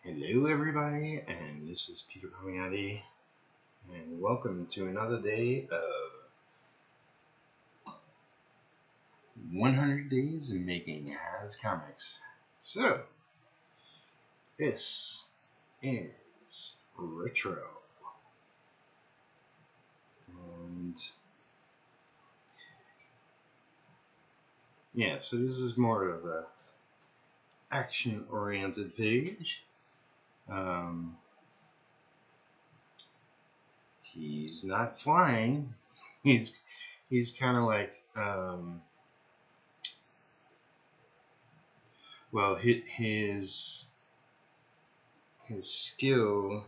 Hello everybody, and this is Peter Palmiotti, and welcome to another day of 100 Days of Making Has Comics. So, this is Retro, and yeah, so this is more of a action-oriented page. He's not flying. He's kind of like well, his skill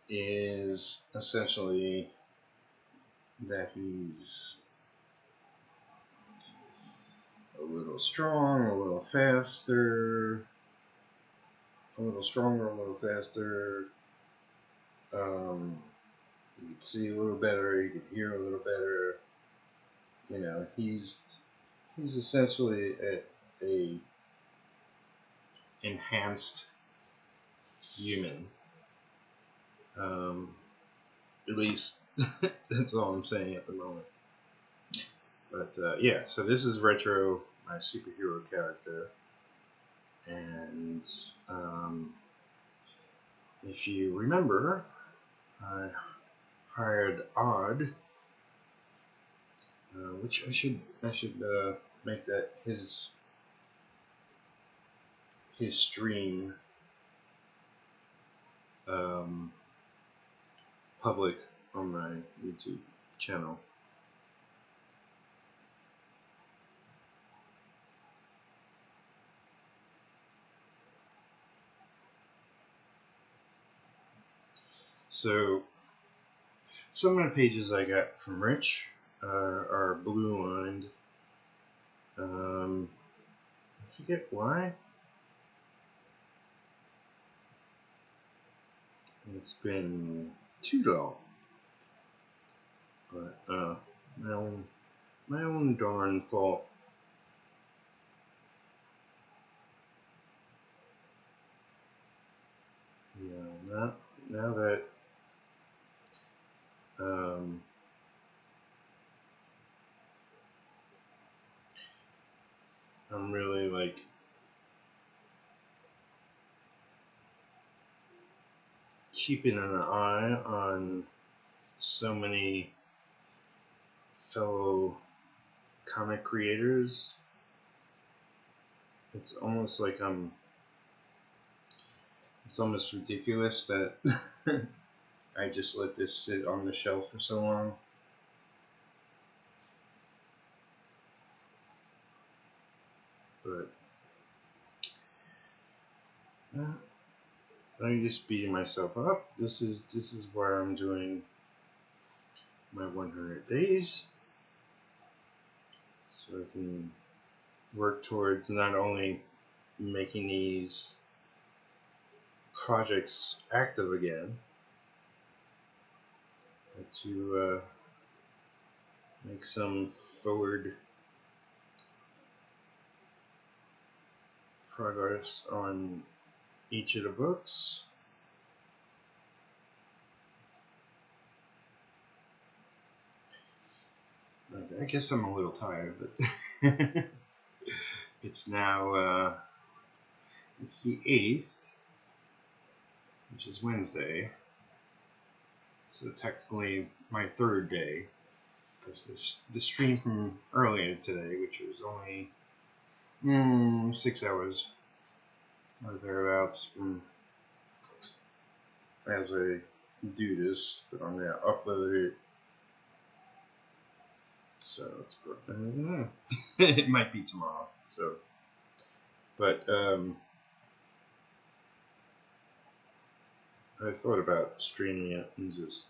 is essentially that he's a little strong, a little faster, a little stronger, a little faster. You could see a little better, you could hear a little better. You know, he's essentially a enhanced human. At least that's all I'm saying at the moment. But yeah, so this is Retro, my superhero character, and if you remember, I hired Odd, which I should make that his stream public on my YouTube channel. So some of the pages I got from Rich are blue lined. I forget why. It's been too long, but my own darn fault. Yeah, now that I'm really like keeping an eye on so many fellow comic creators. It's almost like it's almost ridiculous that I just let this sit on the shelf for so long. But I'm just beating myself up. This is why I'm doing my 100 days, so I can work towards not only making these projects active again, but to make some forward progress on each of the books. I guess I'm a little tired, but it's now it's the 8th, which is Wednesday, so technically my 3rd day, because the stream from earlier today, which was only 6 hours or thereabouts from as I do this, but I'm gonna upload it. So let's put it might be tomorrow. So, but I thought about streaming it and just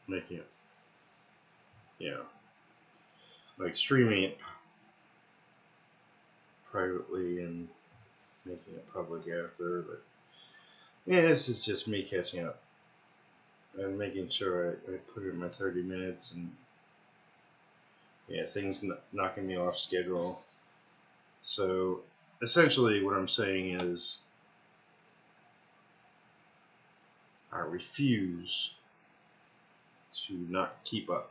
making it, like streaming it privately and making it public after. But yeah, this is just me catching up and making sure I put in my 30 minutes and things knocking me off schedule. So essentially what I'm saying is I refuse to not keep up.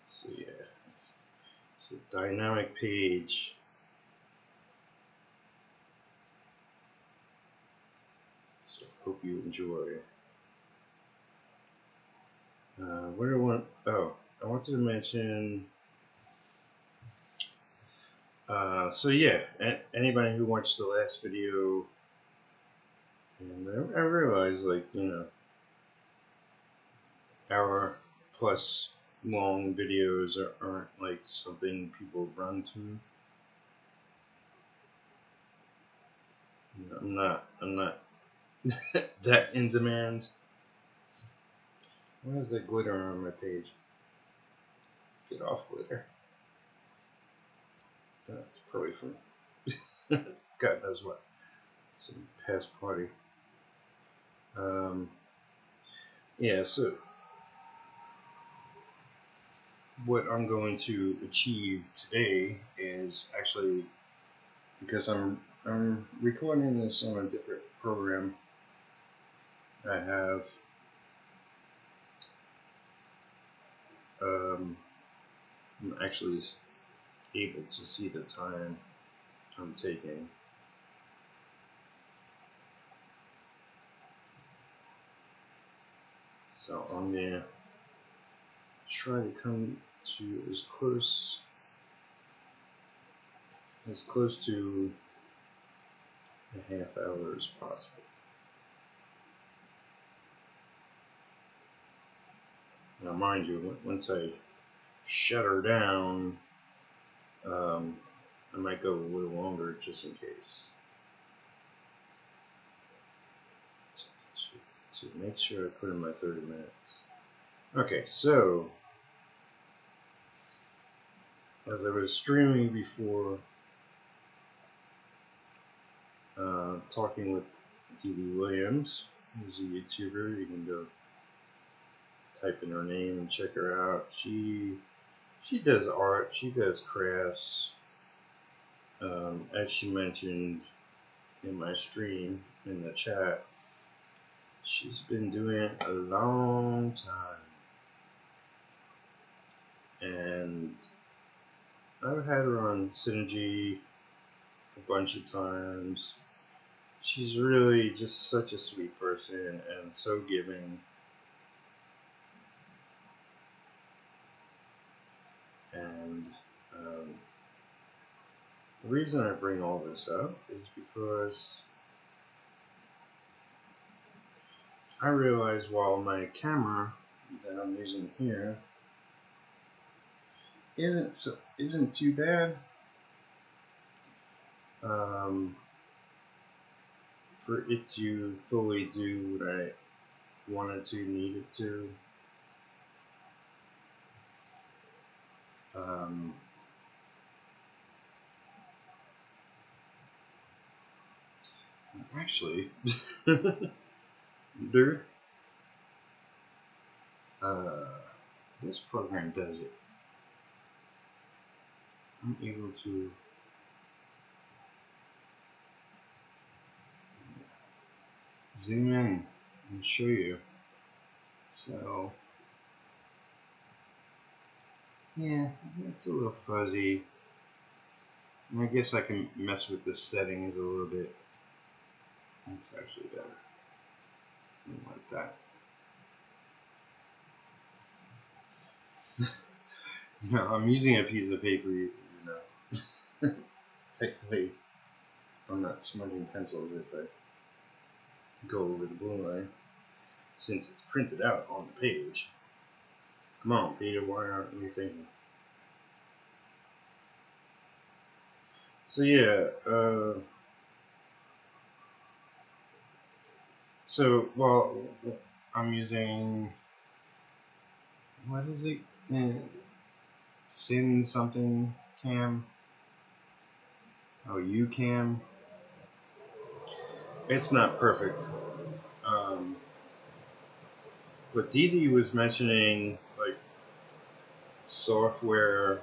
So yeah, it's a dynamic page. So hope you enjoy. What do I want? Oh, I wanted to mention. So yeah, anybody who watched the last video, and I realized, like, you know, hour plus long videos aren't like something people run to. You know, I'm not that in demand. Why is there glitter on my page? Get off, glitter. That's probably from God knows what. Some past party. Yeah, so what I'm going to achieve today is actually, because I'm recording this on a different program. I have I'm actually able to see the time I'm taking. So I'm gonna try to come to as close to a half hour as possible. Now, mind you, once I shut her down, I might go a little longer just in case. To make sure I put in my 30 minutes. Okay, so as I was streaming before, talking with D.D. Williams, who's a YouTuber, you can go type in her name and check her out. She does art, she does crafts. As she mentioned in my stream in the chat, she's been doing it a long time, and I've had her on Synergy a bunch of times. She's really just such a sweet person and so giving. And the reason I bring all this up is because I realize while my camera that I'm using here isn't too bad, for it to fully do what I wanted to, needed to. Actually, this program does it. I'm able to zoom in and show you. So, yeah, it's a little fuzzy. And I guess I can mess with the settings a little bit. That's actually better. Like that. No, I'm using a piece of paper, you know. Technically, I'm not smudging pencils if I go over the blue line, since it's printed out on the page. Come on, Peter, why aren't you thinking? So yeah, so well, I'm using, what is it? Sin something cam. Oh, UCam. It's not perfect. But Dee Dee was mentioning, like, software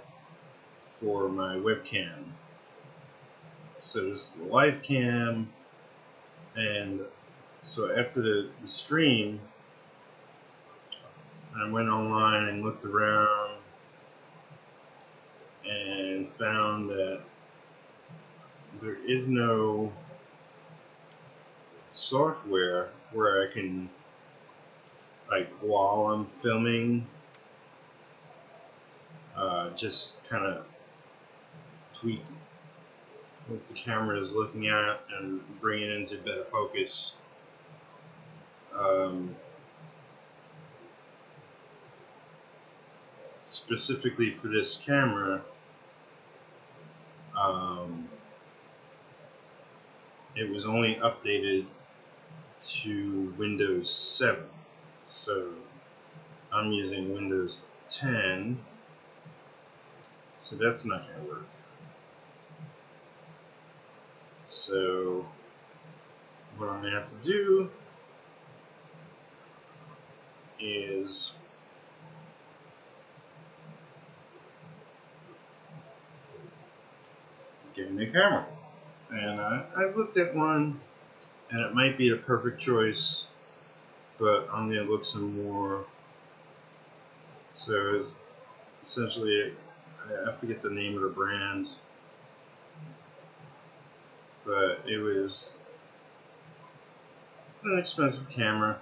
for my webcam. So this is the live cam, and so after the stream, I went online and looked around and found that there is no software where I can, like, while I'm filming, just kind of tweak what the camera is looking at and bring it into better focus. Specifically for this camera, it was only updated to Windows 7. So I'm using Windows 10, so that's not going to work. So what I'm going to have to do is get a new camera. And I looked at one, and it might be a perfect choice, but I'm going to look some more. So it's essentially, I forget the name of the brand, but it was an expensive camera.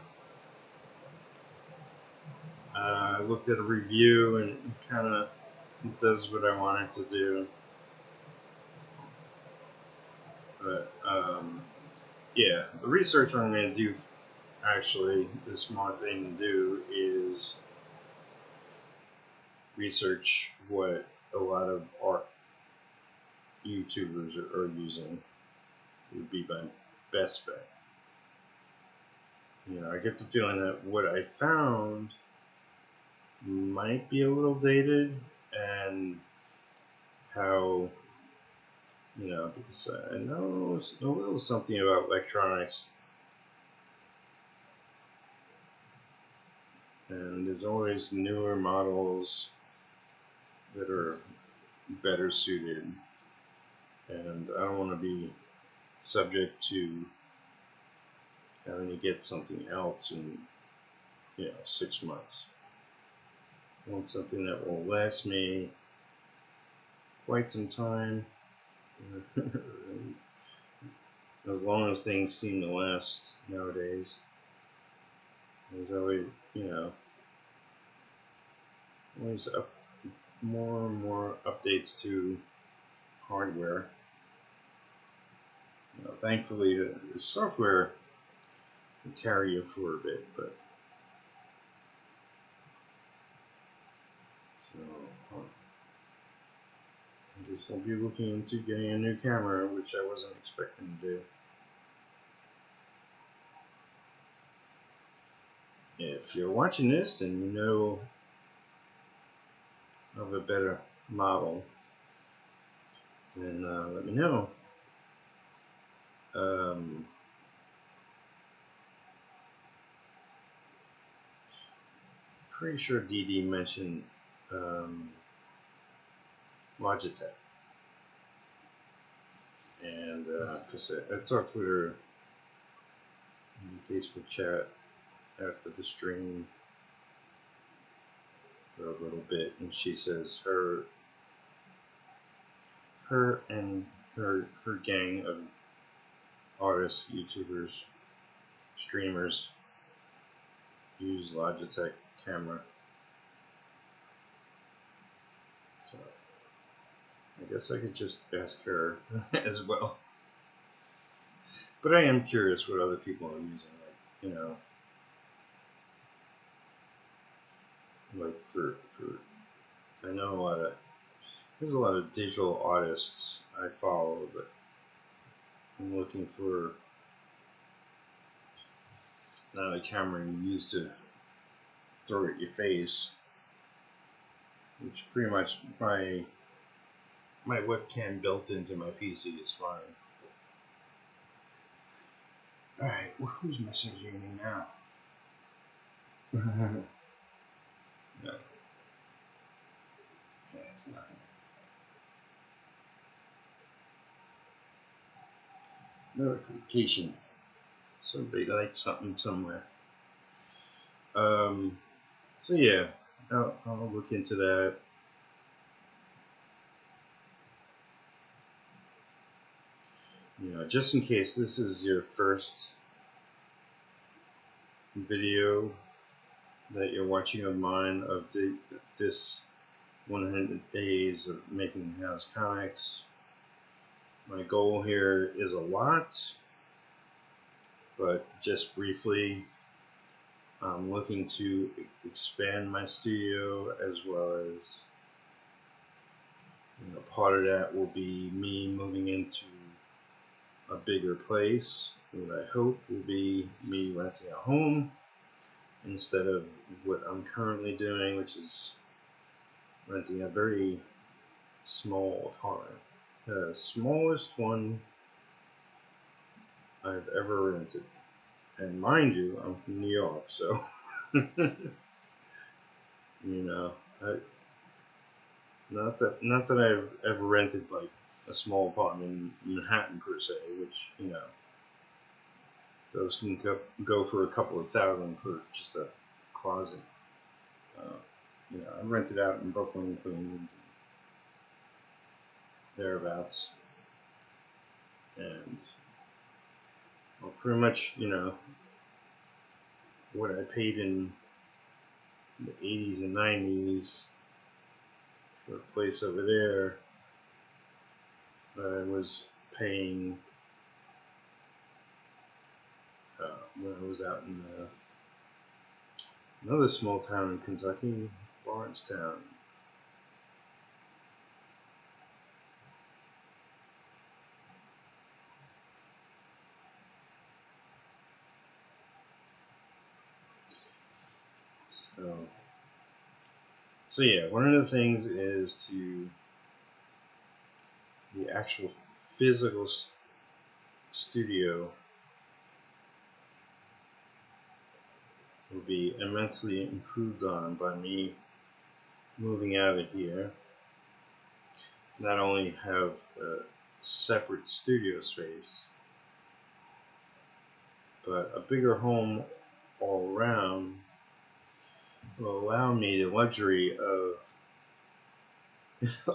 I looked at a review, and it kind of does what I want it to do. But yeah, the research I'm going to do, actually, the smart thing to do is research what a lot of art YouTubers are using. Would be my best bet. You know, I get the feeling that what I found might be a little dated, and how, you know, because I know a little something about electronics, and there's always newer models that are better suited, and I don't want to be subject to having to get something else in, 6 months. I want something that will last me quite some time, as long as things seem to last nowadays. There's always, always more and more updates to hardware. Thankfully, the software will carry you for a bit, but so I guess I'll be looking into getting a new camera, which I wasn't expecting to do. If you're watching this and you know of a better model, then let me know. Pretty sure Dee Dee mentioned Logitech, and because I talked with her in Facebook chat after the stream for a little bit, and she says her and her gang of artists, YouTubers, streamers use Logitech camera. So I guess I could just ask her as well. But I am curious what other people are using, like for I know there's a lot of digital artists I follow, but I'm looking for not a camera you use to throw at your face, which pretty much my webcam built into my PC is fine. Alright, well, who's messaging me now? Yeah. That's nothing. Notification. Somebody liked something somewhere. So yeah, I'll look into that. You know, just in case this is your first video that you're watching of mine of this 100 days of making house comics. My goal here is a lot, but just briefly, I'm looking to expand my studio, as well as, you know, part of that will be me moving into a bigger place. What I hope will be me renting a home instead of what I'm currently doing, which is renting a very small apartment. The smallest one I've ever rented. And mind you, I'm from New York, so you know, not that I've ever rented like a small apartment in Manhattan per se, which, you know, those can go for a couple of thousand for just a closet. You know, I rented out in Brooklyn, Queens, and thereabouts, and well, pretty much, you know, what I paid in the 80s and 90s for a place over there, I was paying when I was out in another small town in Kentucky, Lawrencetown. So yeah, one of the things is to the actual physical studio will be immensely improved on by me moving out of here. Not only have a separate studio space, but a bigger home all around will allow me the luxury of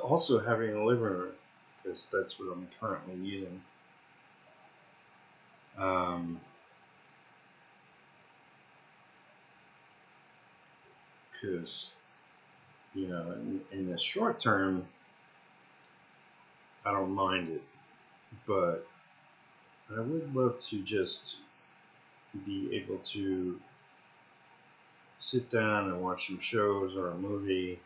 also having a living room, because that's what I'm currently using. Because, you know, in the short term, I don't mind it, but I would love to just be able to sit down and watch some shows or a movie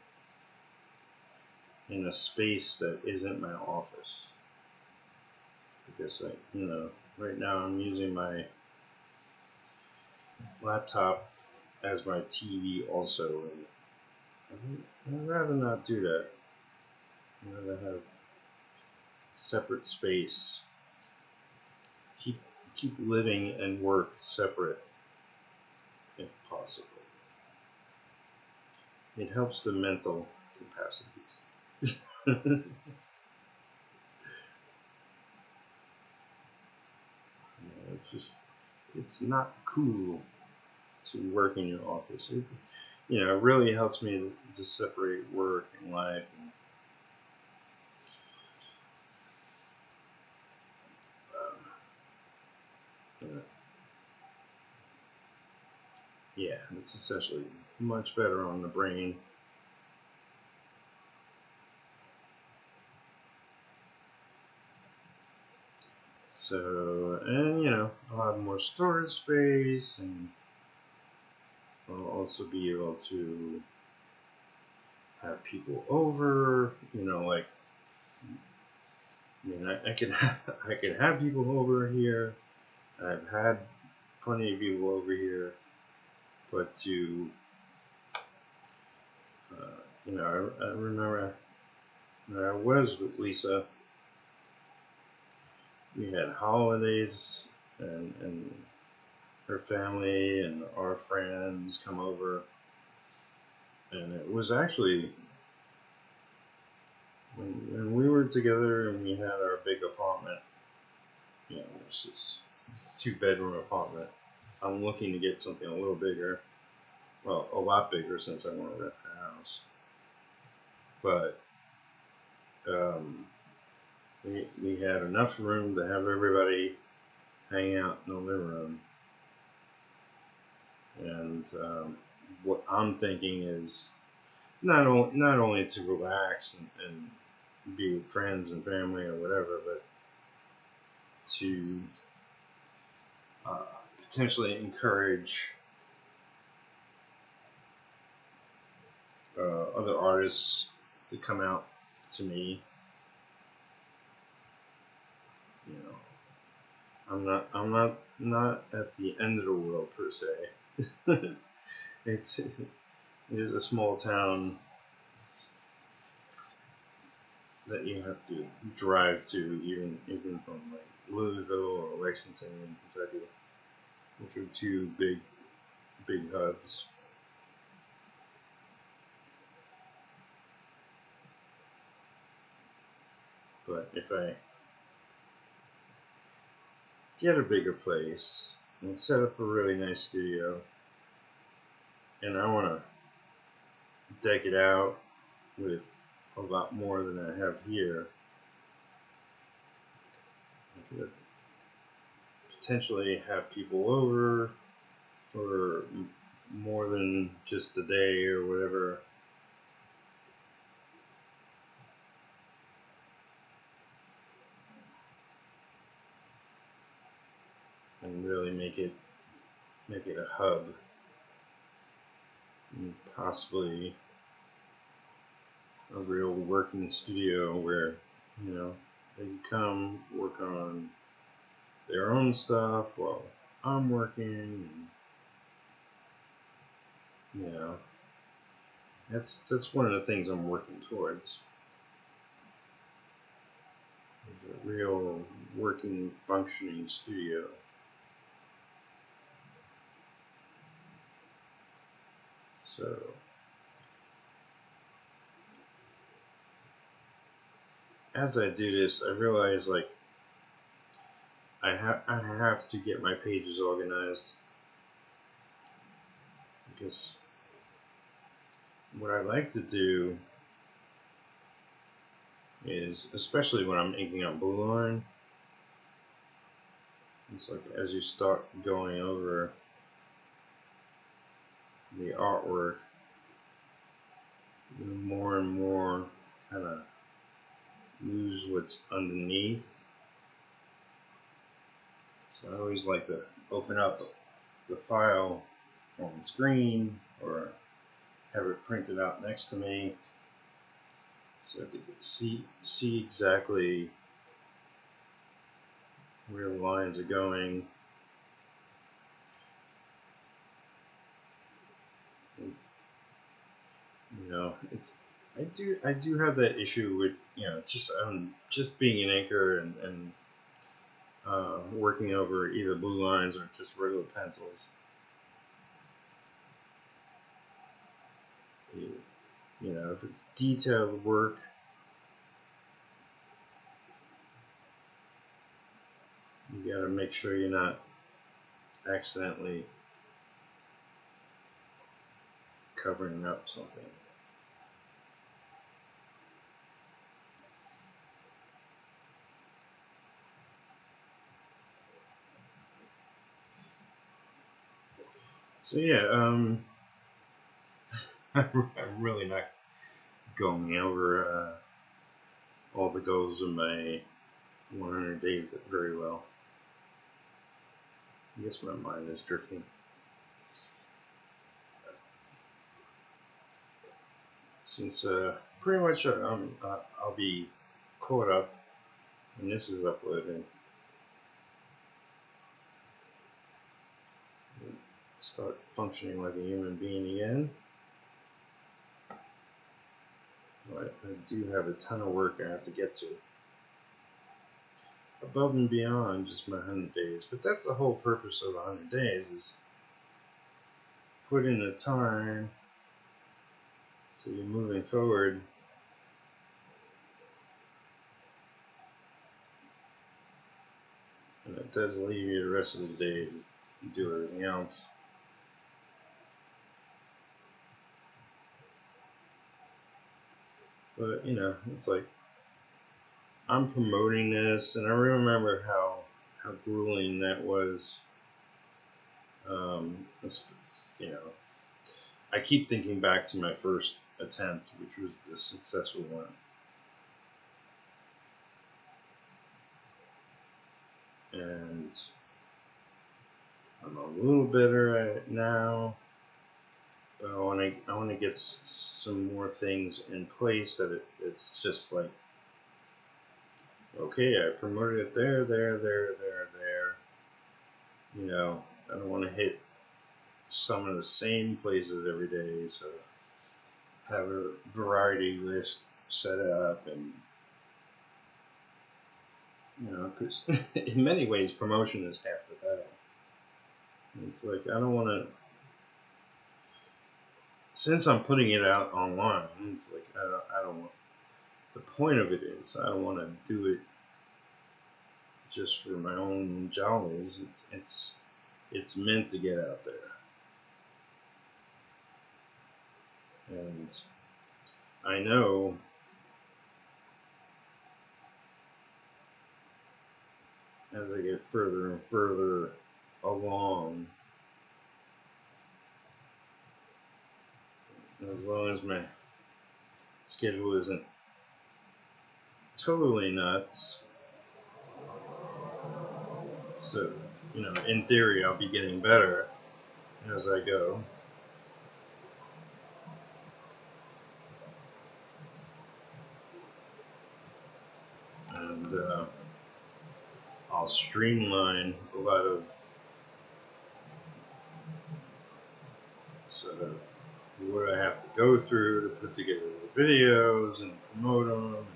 in a space that isn't my office. Because, you know, right now I'm using my laptop as my TV also, and I'd rather not do that. I'd rather have separate space. Keep living and work separate if possible. It helps the mental capacities. It's not cool to work in your office. It really helps me to separate work and life. Yeah, it's essentially much better on the brain. So, and you know, I'll have more storage space, and I'll also be able to have people over. You know, like, I mean, I can have people over here. I've had plenty of people over here, but to, you know, I remember when I was with Lisa, we had holidays, and her family and our friends come over, and it was actually when we were together and we had our big apartment, you know, it's just 2-bedroom apartment. I'm looking to get something a little bigger. Well, a lot bigger since I want to rent the house. But we had enough room to have everybody hang out in the living room. And what I'm thinking is not only to relax and be with friends and family or whatever, but to potentially encourage other artists to come out to me. You know, I'm not at the end of the world per se. It is a small town that you have to drive to, even from like Louisville or Lexington, Kentucky, which are two big hubs. But if I get a bigger place and set up a really nice studio, and I want to deck it out with a lot more than I have here, I could potentially have people over for more than just a day or whatever. And really make it a hub, and possibly a real working studio where, you know, they can come work on their own stuff while I'm working. And, you know, that's one of the things I'm working towards. Is a real working, functioning studio. So as I do this, I realize like I have to get my pages organized, because what I like to do is, especially when I'm inking on blue line, it's like as you start going over the artwork, you more and more kind of lose what's underneath. So I always like to open up the file on the screen or have it printed out next to me so I could see exactly where the lines are going. And, you know, I do have that issue with, you know, just being an inker and working over either blue lines or just regular pencils. You know, if it's detailed work, you gotta make sure you're not accidentally covering up something. So yeah, I'm really not going over all the goals of my 100 days very well. I guess my mind is drifting. Since pretty much I'll be caught up when this is uploaded. Start functioning like a human being again. But I do have a ton of work I have to get to, above and beyond just my 100 days. But that's the whole purpose of 100 days, is put in the time so you're moving forward does leave you the rest of the day to do everything else. But, you know, it's like, I'm promoting this, and I remember how grueling that was. You know, I keep thinking back to my first attempt, which was the successful one. And I'm a little better at it now, but I want to get some more things in place that it's just like, okay, I promoted it there. You know, I don't want to hit some of the same places every day, so have a variety list set up, and you know, because in many ways promotion is half the battle. It's like, I don't want to, since I'm putting it out online, it's like I don't want, the point of it is I don't want to do it just for my own jollies. It's meant to get out there. And I know as I get further and further along, as long as my schedule isn't totally nuts, so, you know, in theory I'll be getting better as I go. And I'll streamline a lot of sort of what I have to go through to put together the videos and promote them.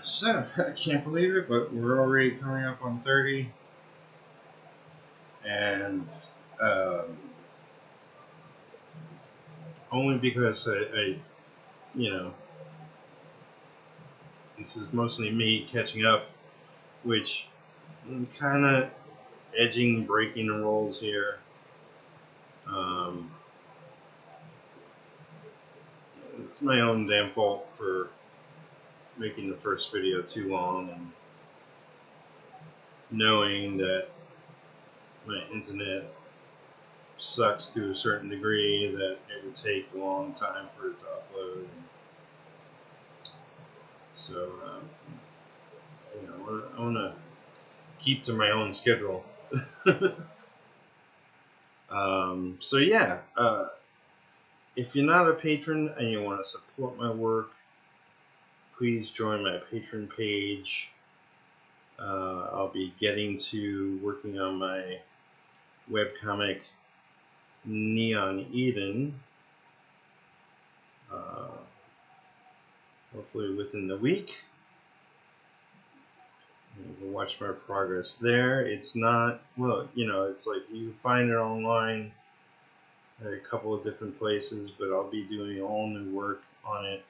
So, I can't believe it, but we're already coming up on 30. And only because I, you know, this is mostly me catching up, which I'm kind of edging, breaking the rules here. It's my own damn fault for making the first video too long and knowing that my internet sucks to a certain degree that it would take a long time for it to upload. So, you know, I want to keep to my own schedule. So yeah, if you're not a patron and you want to support my work, please join my Patreon page. I'll be getting to working on my webcomic Neon Eden, hopefully within the week. You can watch my progress there. It's not, well, you know, it's like you find it online at a couple of different places, but I'll be doing all new work on it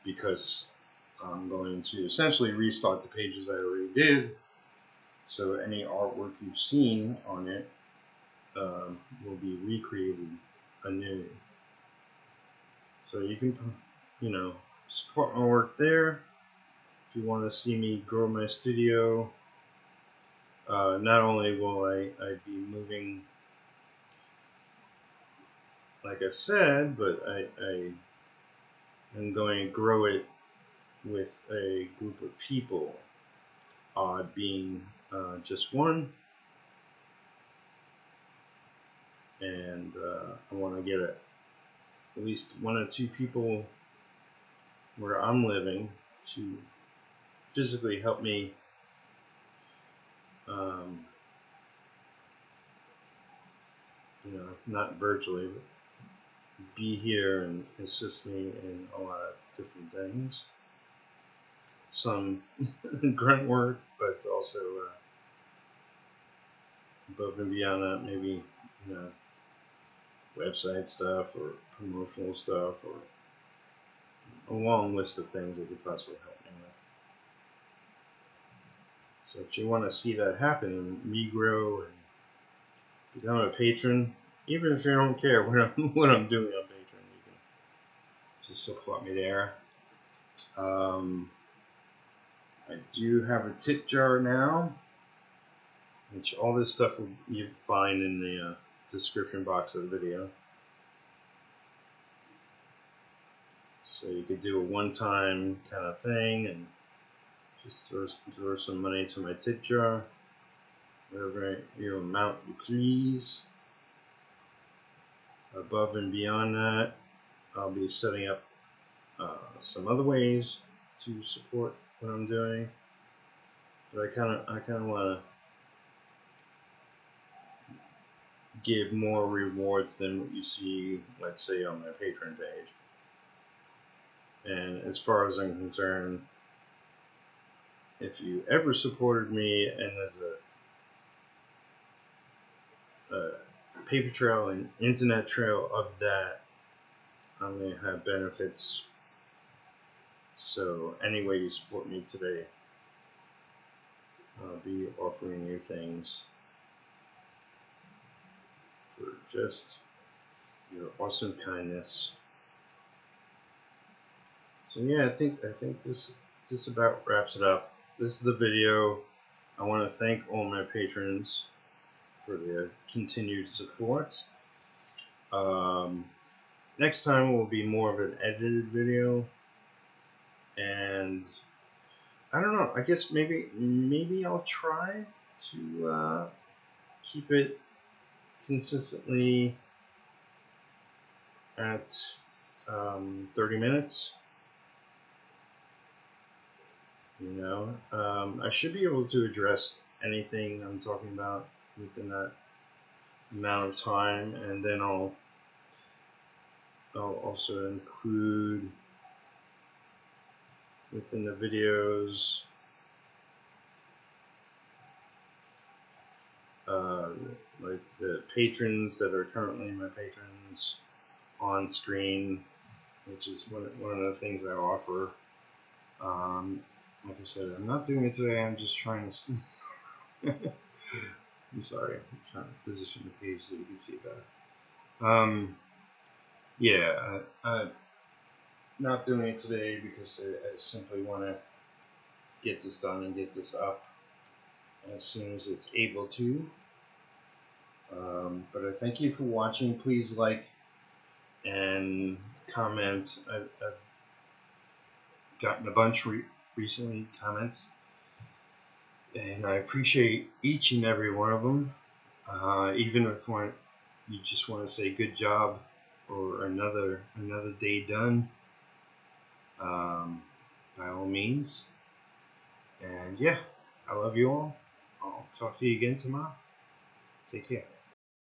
because I'm going to essentially restart the pages I already did. So any artwork you've seen on it will be recreated anew. So you can, you know, support my work there. If you want to see me grow my studio, not only will I be moving, like I said, but I I'm going to grow it with a group of people, odd being just one, and I want to get at least 1 or 2 people where I'm living to physically help me not virtually, but be here and assist me in a lot of different things. Some grunt work, but also above and beyond that, maybe website stuff or promotional stuff or a long list of things that could possibly help me with. So if you want to see that happen and me grow and become a patron, even if you don't care what I'm doing on Patreon, you can just support me there. I do have a tip jar now, which all this stuff you find in the description box of the video. So you could do a one-time kind of thing and just throw some money to my tip jar, whatever your amount you please. Above and beyond that, I'll be setting up some other ways to support what I'm doing, but I kind of want to give more rewards than what you see, like say on my Patreon page. And as far as I'm concerned, if you ever supported me and there's a paper trail and internet trail of that, I'm going to have benefits. So any way you support me today, I'll be offering you things for just your awesome kindness. So yeah, I think this just about wraps it up. This is the video. I want to thank all my patrons for their continued support. Next time will be more of an edited video, and I don't know, I guess maybe I'll try to keep it consistently at 30 minutes. I should be able to address anything I'm talking about within that amount of time, and then I'll also include within the videos like the patrons that are currently my patrons on screen, which is one of the things I offer. Like I said, I'm not doing it today. I'm just trying to I'm sorry. I'm trying to position the page so you can see better. Yeah, I'm not doing it today because I simply want to get this done and get this up as soon as it's able to. But I thank you for watching. Please like and comment. I've gotten a bunch recently comments, and I appreciate each and every one of them. Even if you just want to say good job or another day done, by all means. And yeah, I love you all. I'll talk to you again tomorrow. Take care.